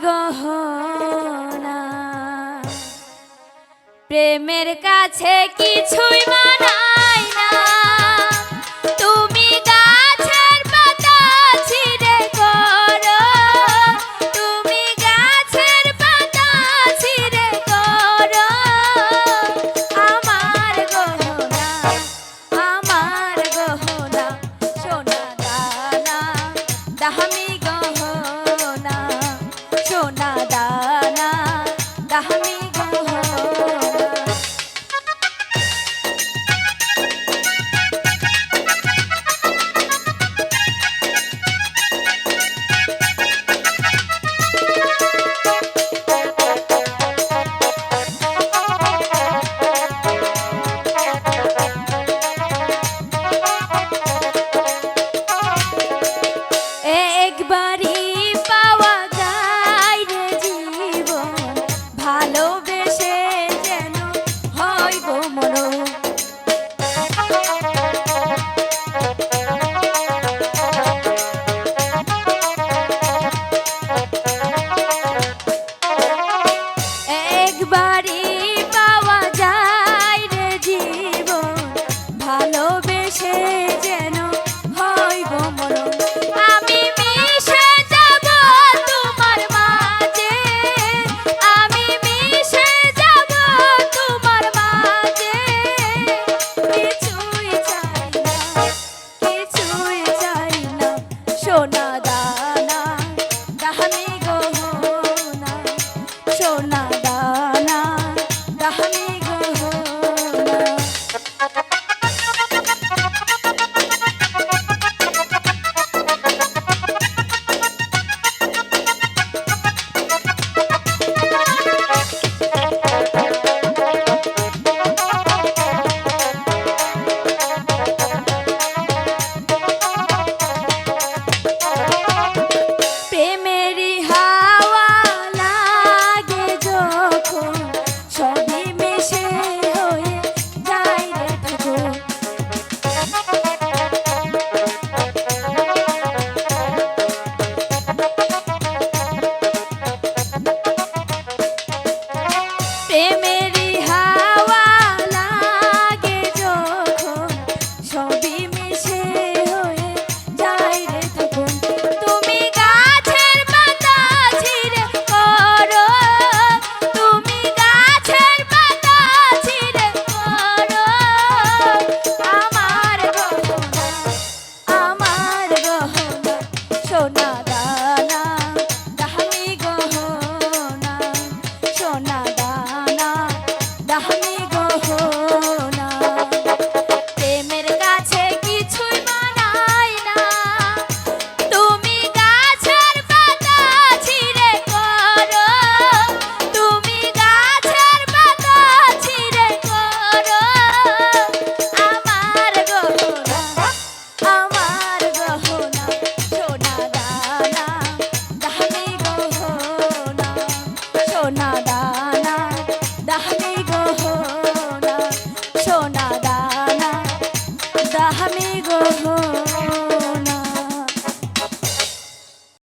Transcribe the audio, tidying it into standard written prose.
গহনা প্রেমের কাছে কিছুই মানায় না। তুমি গাছের পাতা ছিঁড়ে করো, তুমি গাছের পাতা ছিঁড়ে করো আমার গহনা, আমার গহনা সোনা দানা দামি গহনা, সোনা দানা দামি গহনা। একবারই পাওয়া যায় রে জীবন, ভালোবেসে যেন হয় গো মরণ। একবারই পাওয়া যায় রে জীবন, ভালোবেসে যেন হয় গো মরণ। আমি মিশে যাব তোমার মাঝে, আমি মিশে যাব তোমার মাঝে, কিছুই চাই না, কিছুই চাই না সোনা দানা দামি গহনা, সোনা দানা দামি গহনা। প্রেমেরই হাওয়া লাগে যখন, সবই মিশে হয়ে যায় রে তখন। প্রেমেরই হাওয়া লাগে যখন, সবই মিশে হয়ে যায় রে তখন। তুমি গাছের পাতা ছিঁড়ে করো, তুমি গাছের পাতা ছিঁড়ে করো আমার গহনা, আমার গহনা সোনা দানা দামি গহনা, সোনা দানা দামি গহনা। প্রেমের কাছে কিছুই মানায় না, তুমি গাছের পাতা ছিঁড়ে করো, তুমি গাছের পাতা ছিঁড়ে করো আমার গহনা, আমার গহনা সোনা দানা দামি গহনা, সোনা দানা